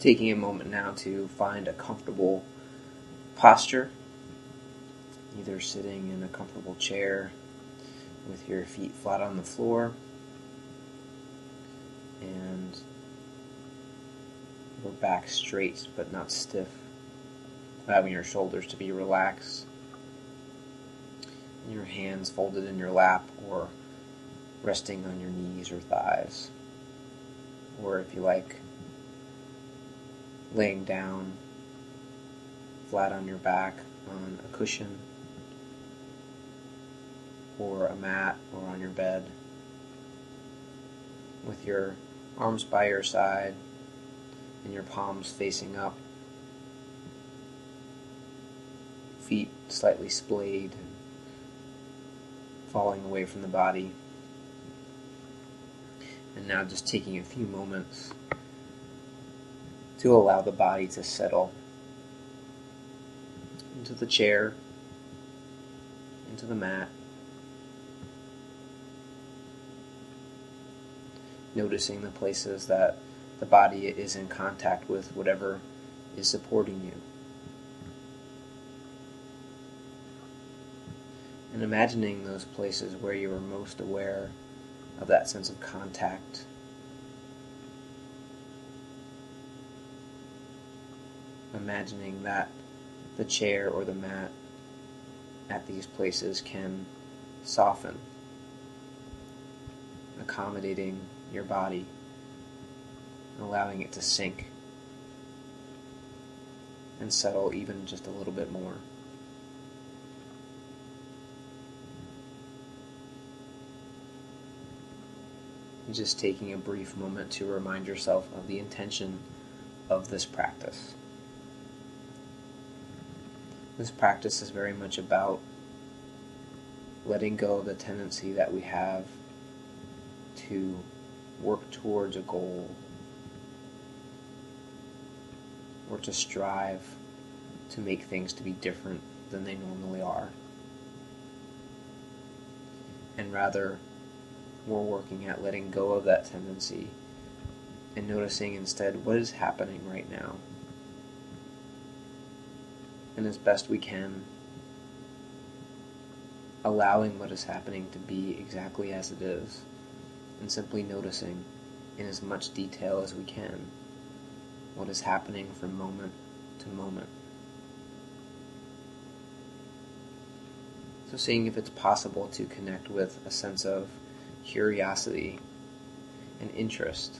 Taking a moment now to find a comfortable posture, either sitting in a comfortable chair with your feet flat on the floor and your back straight but not stiff, allowing your shoulders to be relaxed, and your hands folded in your lap or resting on your knees or thighs, or if you like, laying down flat on your back on a cushion or a mat or on your bed with your arms by your side and your palms facing up, feet slightly splayed and falling away from the body. And now just taking a few moments to allow the body to settle into the chair, into the mat, noticing the places that the body is in contact with whatever is supporting you. And imagining those places where you are most aware of that sense of contact. Imagining that the chair or the mat at these places can soften, accommodating your body, allowing it to sink and settle even just a little bit more. And just taking a brief moment to remind yourself of the intention of this practice. This practice is very much about letting go of the tendency that we have to work towards a goal or to strive to make things to be different than they normally are. And rather, we're working at letting go of that tendency and noticing instead what is happening right now. And as best we can, allowing what is happening to be exactly as it is, and simply noticing in as much detail as we can what is happening from moment to moment. So seeing if it's possible to connect with a sense of curiosity and interest.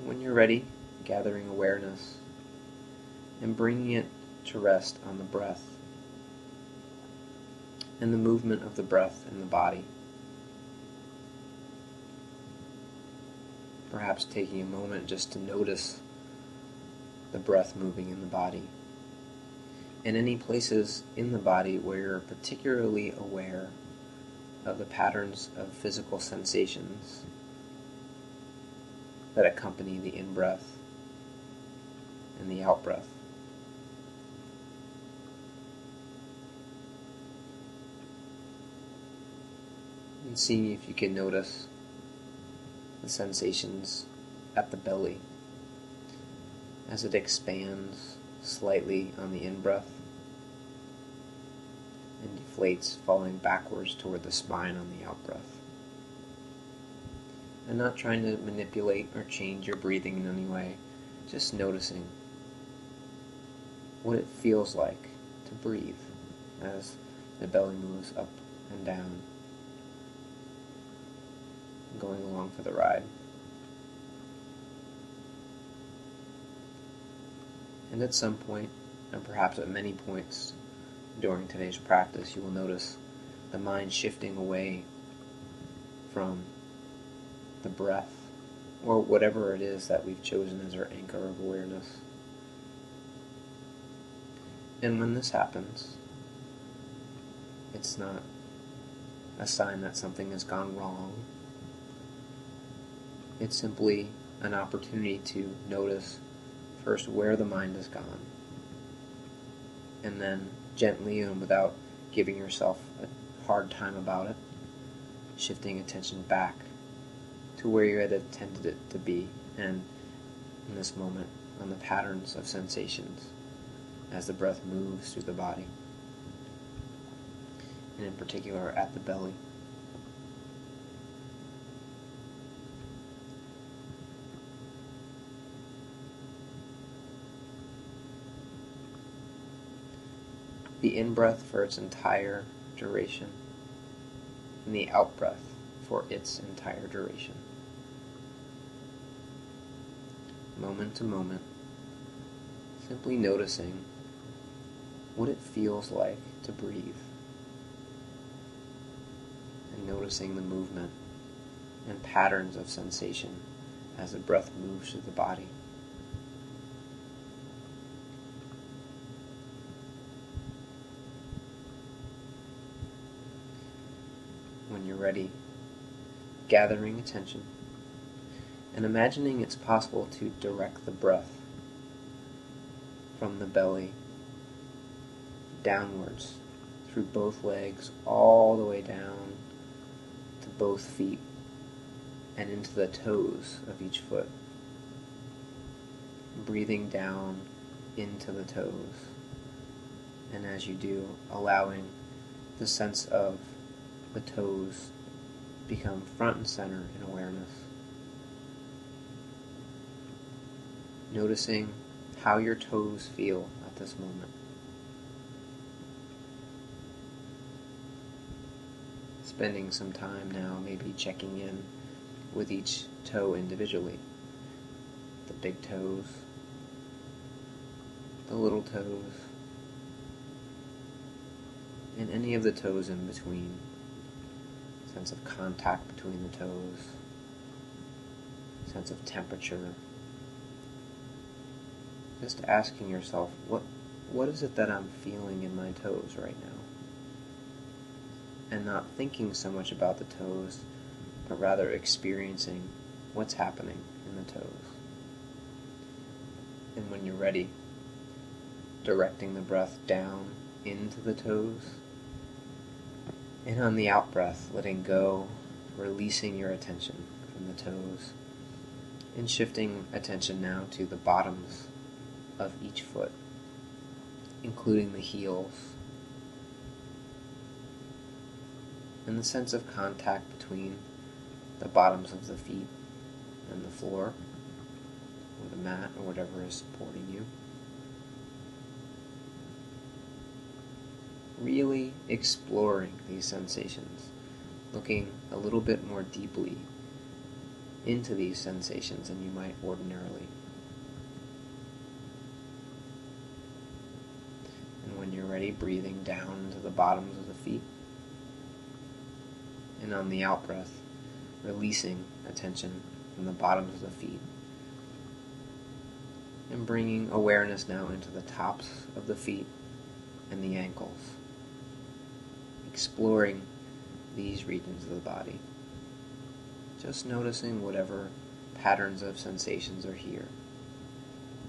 When you're ready, gathering awareness and bringing it to rest on the breath and the movement of the breath in the body. Perhaps taking a moment just to notice the breath moving in the body and any places in the body where you're particularly aware of the patterns of physical sensations that accompany the in-breath and the out-breath. And seeing if you can notice the sensations at the belly as it expands slightly on the in-breath and deflates, falling backwards toward the spine on the out-breath. And not trying to manipulate or change your breathing in any way, just noticing what it feels like to breathe as the belly moves up and down, going along for the ride. And at some point, and perhaps at many points during today's practice, you will notice the mind shifting away from the breath, or whatever it is that we've chosen as our anchor of awareness. And when this happens, it's not a sign that something has gone wrong. It's simply an opportunity to notice first where the mind has gone, and then gently and without giving yourself hard time about it, shifting attention back to where you had intended it to be, and in this moment, on the patterns of sensations as the breath moves through the body, and in particular at the belly. The in-breath for its entire duration, and the out-breath for its entire duration. Moment to moment, simply noticing what it feels like to breathe, and noticing the movement and patterns of sensation as the breath moves through the body. When you're ready, gathering attention and imagining it's possible to direct the breath from the belly downwards through both legs all the way down to both feet and into the toes of each foot. Breathing down into the toes, and as you do, allowing the sense of the toes become front and center in awareness. Noticing how your toes feel at this moment. Spending some time now maybe checking in with each toe individually. The big toes, the little toes, and any of the toes in between. Sense of contact between the toes, sense of temperature. Just asking yourself, what is it that I'm feeling in my toes right now? And not thinking so much about the toes, but rather experiencing what's happening in the toes. And when you're ready, directing the breath down into the toes, and on the out-breath, letting go, releasing your attention from the toes, and shifting attention now to the bottoms of each foot, including the heels, and the sense of contact between the bottoms of the feet and the floor, or the mat, or whatever is supporting you. Really exploring these sensations, looking a little bit more deeply into these sensations than you might ordinarily. And when you're ready, breathing down to the bottoms of the feet, and on the out-breath, releasing attention from the bottoms of the feet, and bringing awareness now into the tops of the feet and the ankles. Exploring these regions of the body. Just noticing whatever patterns of sensations are here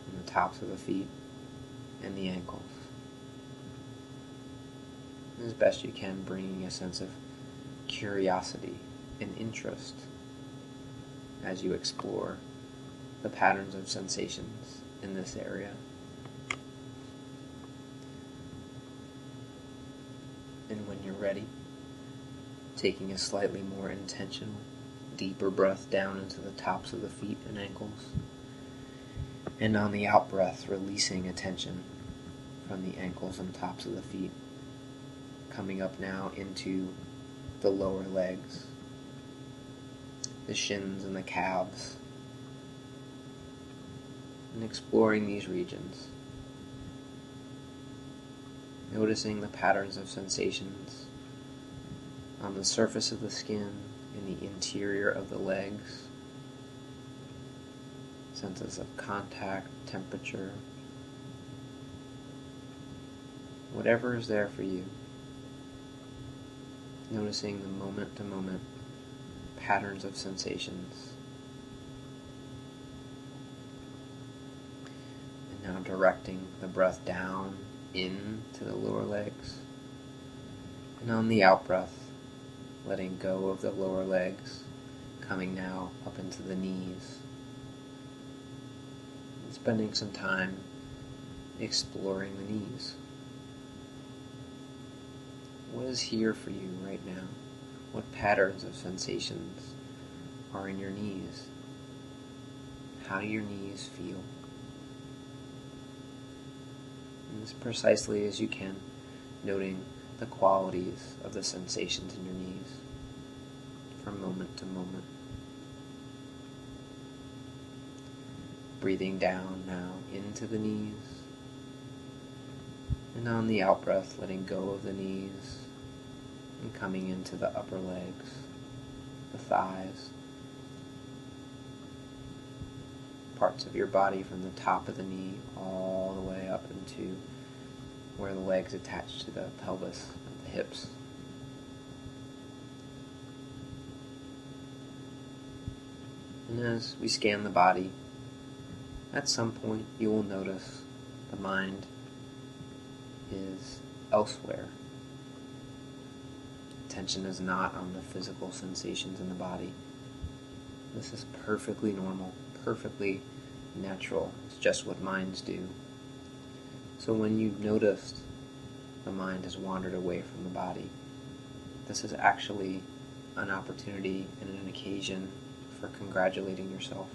in the tops of the feet and the ankles. And as best you can, bringing a sense of curiosity and interest as you explore the patterns of sensations in this area. And when you're ready, taking a slightly more intentional, deeper breath down into the tops of the feet and ankles. And on the out-breath, releasing attention from the ankles and tops of the feet, coming up now into the lower legs, the shins and the calves, and exploring these regions. Noticing the patterns of sensations on the surface of the skin, in the interior of the legs, senses of contact, temperature, whatever is there for you. Noticing the moment-to-moment patterns of sensations. And now directing the breath down into the lower legs, And on the out-breath, letting go of the lower legs, coming now up into the knees. And spending some time exploring the knees. What is here for you right now? What patterns of sensations are in your knees? How do your knees feel? And as precisely as you can, noting the qualities of the sensations in your knees from moment to moment. Breathing down now into the knees, and on the out-breath, letting go of the knees and coming into the upper legs, the thighs, parts of your body from the top of the knee all the way up into where the legs attach to the pelvis of the hips. And as we scan the body, at some point you will notice the mind is elsewhere. Attention is not on the physical sensations in the body. This is perfectly normal, perfectly natural. It's just what minds do. So when you've noticed the mind has wandered away from the body, this is actually an opportunity and an occasion for congratulating yourself,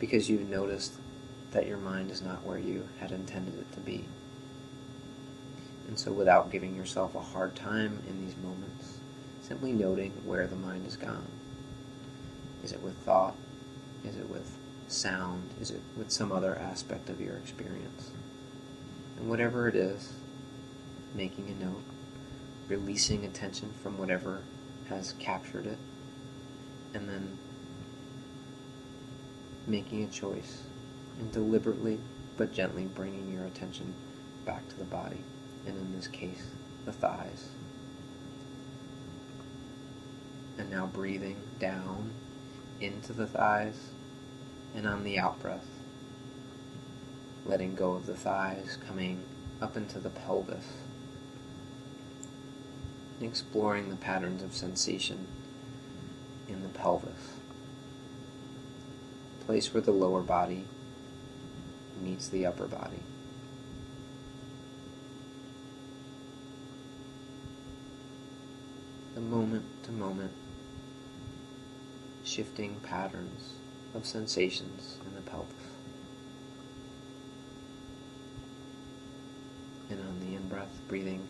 because you've noticed that your mind is not where you had intended it to be. And so without giving yourself a hard time in these moments, simply noting where the mind has gone. Is it with thought? Is it with sound? Is it with some other aspect of your experience? And whatever it is, making a note, releasing attention from whatever has captured it, and then making a choice and deliberately but gently bringing your attention back to the body, and in this case, the thighs. And now breathing down into the thighs, and on the out-breath, letting go of the thighs, coming up into the pelvis, and exploring the patterns of sensation in the pelvis, a place where the lower body meets the upper body. The moment to moment shifting patterns of sensations in the pelvis. And on the in-breath, breathing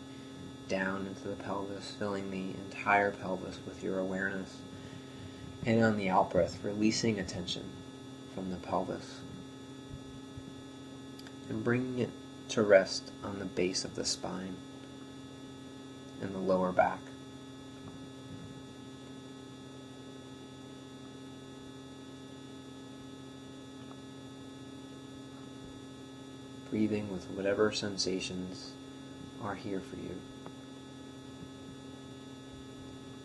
down into the pelvis, filling the entire pelvis with your awareness. And on the out-breath, releasing attention from the pelvis and bringing it to rest on the base of the spine and the lower back. Breathing with whatever sensations are here for you.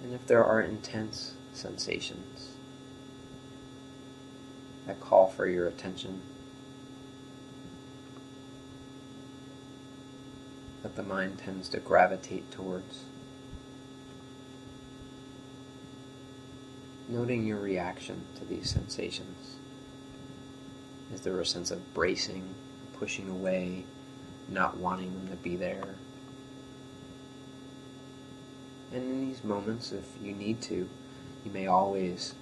And if there are intense sensations that call for your attention, that the mind tends to gravitate towards, noting your reaction to these sensations. Is there a sense of bracing, pushing away, not wanting them to be there? And in these moments, if you need to, you may always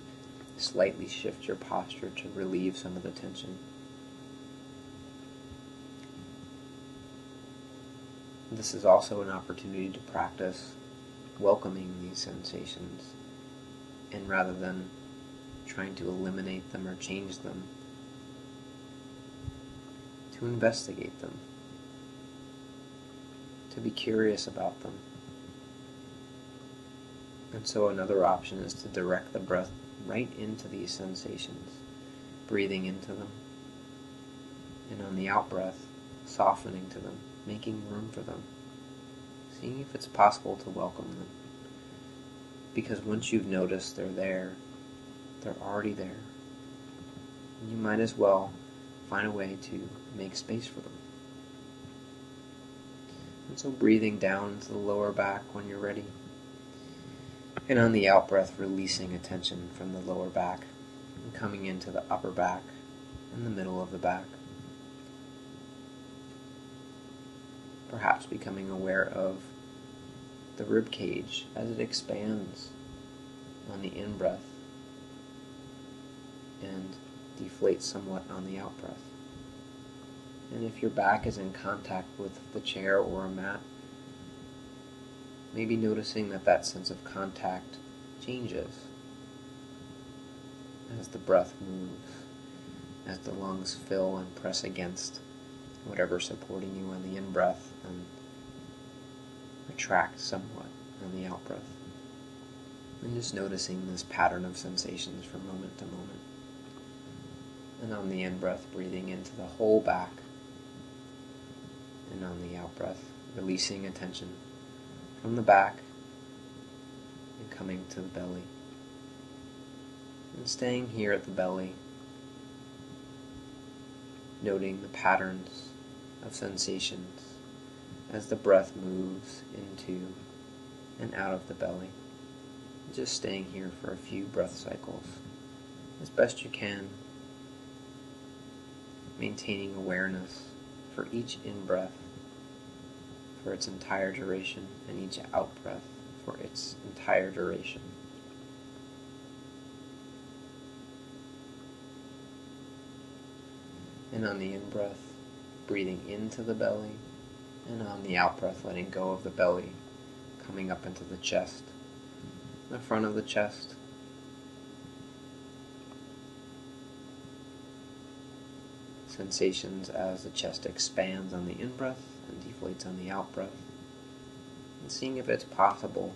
slightly shift your posture to relieve some of the tension. This is also an opportunity to practice welcoming these sensations, and rather than trying to eliminate them or change them, to investigate them, to be curious about them. And so another option is to direct the breath right into these sensations, breathing into them, and on the out-breath, softening to them, making room for them, seeing if it's possible to welcome them. Because once you've noticed they're there, they're already there, and you might as well find a way to make space for them. And so breathing down to the lower back when you're ready. And on the out-breath, releasing attention from the lower back and coming into the upper back and the middle of the back. Perhaps becoming aware of the rib cage as it expands on the in-breath and deflates somewhat on the out-breath. And if your back is in contact with the chair or a mat, maybe noticing that sense of contact changes as the breath moves, as the lungs fill and press against whatever's supporting you on the in-breath and retract somewhat on the out-breath. And just noticing this pattern of sensations from moment to moment. And on the in-breath, breathing into the whole back. And on the out-breath, releasing attention from the back and coming to the belly. And staying here at the belly, noting the patterns of sensations as the breath moves into and out of the belly. Just staying here for a few breath cycles as best you can, maintaining awareness for each in-breath for its entire duration and each out-breath for its entire duration. And on the in-breath, breathing into the belly, and on the out-breath, letting go of the belly, coming up into the chest, the front of the chest, sensations as the chest expands on the in-breath and deflates on the out-breath, and seeing if it's possible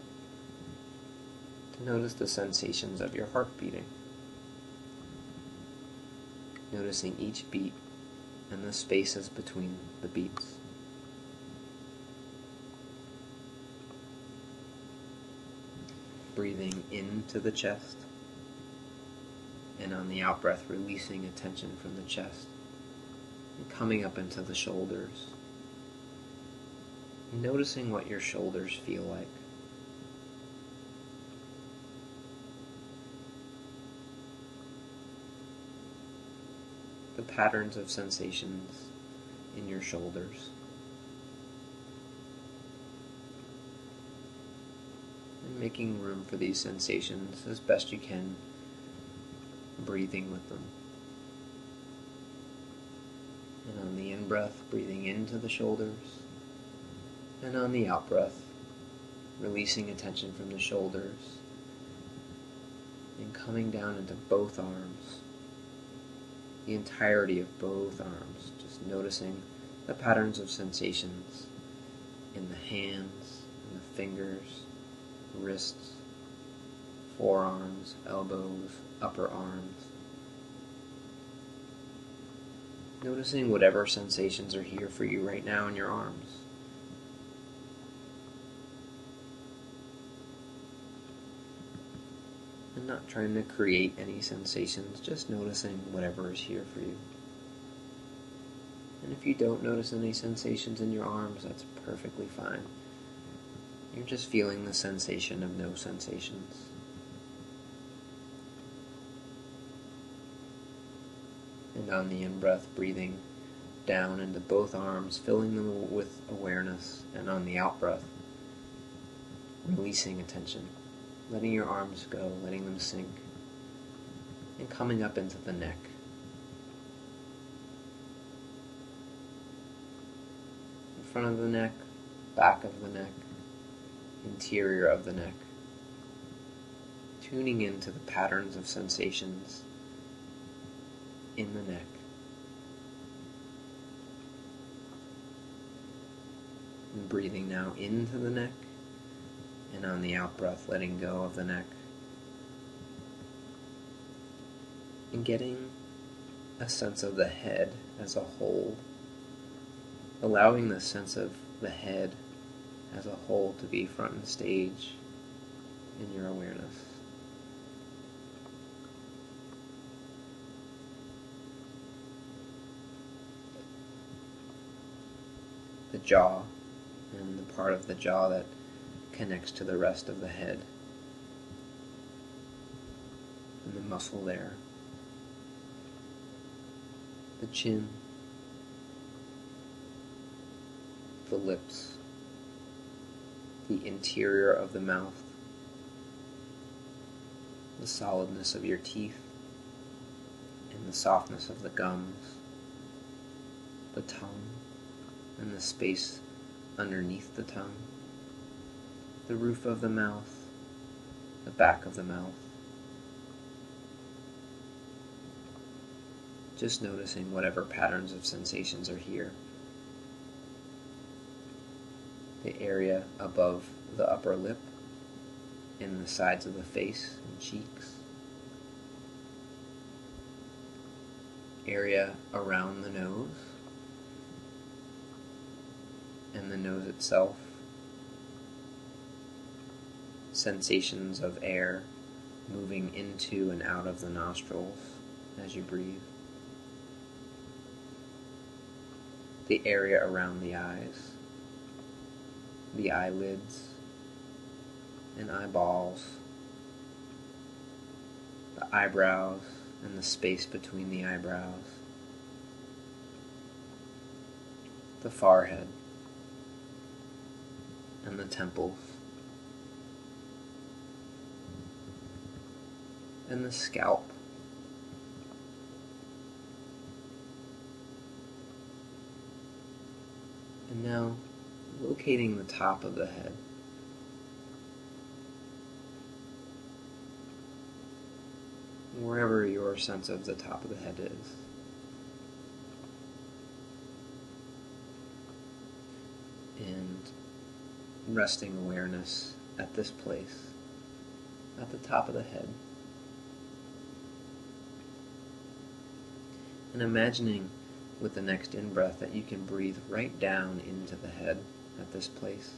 to notice the sensations of your heart beating. Noticing each beat and the spaces between the beats. Breathing into the chest, and on the out-breath releasing attention from the chest and coming up into the shoulders. Noticing what your shoulders feel like. The patterns of sensations in your shoulders. And making room for these sensations as best you can, breathing with them. And on the in-breath, breathing into the shoulders. And on the out-breath, releasing attention from the shoulders and coming down into both arms. The entirety of both arms, just noticing the patterns of sensations in the hands, and the fingers, wrists, forearms, elbows, upper arms. Noticing whatever sensations are here for you right now in your arms. And not trying to create any sensations, just noticing whatever is here for you. And if you don't notice any sensations in your arms, that's perfectly fine. You're just feeling the sensation of no sensations. And on the in-breath, breathing down into both arms, filling them with awareness, and on the out-breath, releasing attention. Letting your arms go, letting them sink, and coming up into the neck. In front of the neck, back of the neck, interior of the neck. Tuning into the patterns of sensations in the neck. And breathing now into the neck. And on the out-breath, letting go of the neck. And getting a sense of the head as a whole. Allowing the sense of the head as a whole to be front and stage in your awareness. The jaw and the part of the jaw that connects to the rest of the head, and the muscle there, the chin, the lips, the interior of the mouth, the solidness of your teeth, and the softness of the gums, the tongue, and the space underneath the tongue, the roof of the mouth, the back of the mouth. Just noticing whatever patterns of sensations are here. The area above the upper lip, in the sides of the face and cheeks. Area around the nose, and the nose itself. Sensations of air moving into and out of the nostrils as you breathe. The area around the eyes, the eyelids and eyeballs, the eyebrows and the space between the eyebrows, the forehead and the temples, and the scalp. And now, locating the top of the head. Wherever your sense of the top of the head is. And resting awareness at this place, at the top of the head. And imagining with the next in-breath that you can breathe right down into the head at this place,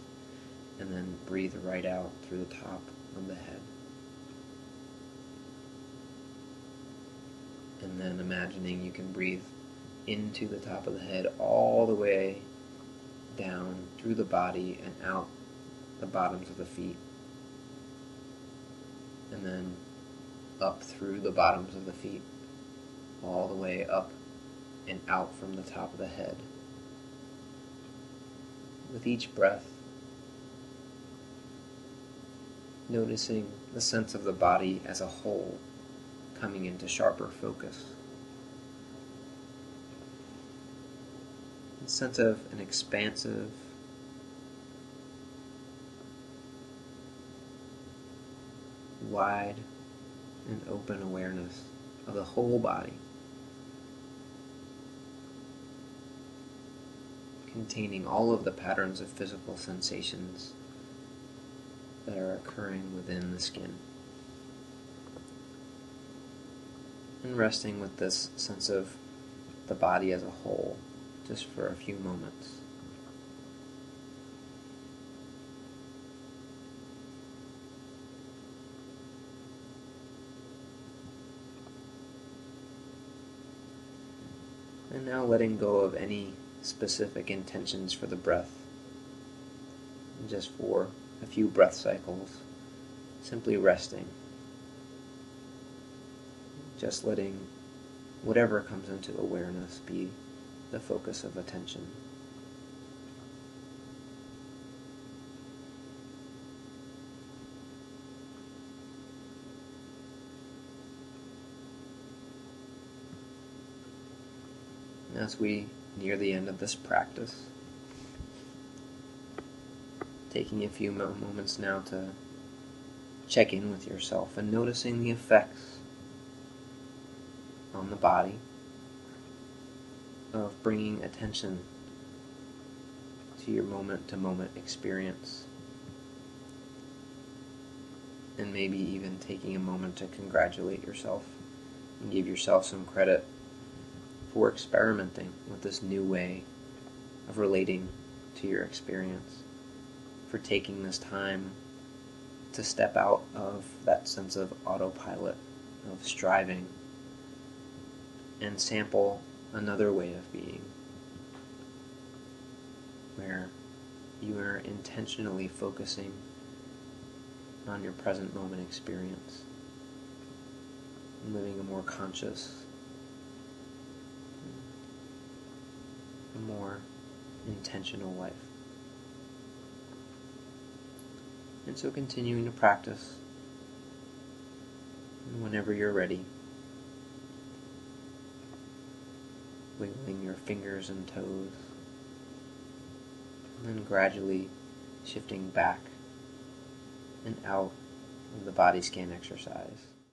and then breathe right out through the top of the head. And then imagining you can breathe into the top of the head all the way down through the body and out the bottoms of the feet. And then up through the bottoms of the feet, all the way up and out from the top of the head. With each breath, noticing the sense of the body as a whole coming into sharper focus. A sense of an expansive, wide and open awareness of the whole body, containing all of the patterns of physical sensations that are occurring within the skin. And resting with this sense of the body as a whole, just for a few moments. And now letting go of any specific intentions for the breath. And just for a few breath cycles, simply resting. Just letting whatever comes into awareness be the focus of attention. As we near the end of this practice, taking a few moments now to check in with yourself and noticing the effects on the body of bringing attention to your moment-to-moment experience, and maybe even taking a moment to congratulate yourself and give yourself some credit for experimenting with this new way of relating to your experience, for taking this time to step out of that sense of autopilot, of striving, and sample another way of being, where you are intentionally focusing on your present moment experience, and living a more conscious, a more intentional life. And so continuing to practice, and whenever you're ready, wiggling your fingers and toes, and then gradually shifting back and out of the body scan exercise.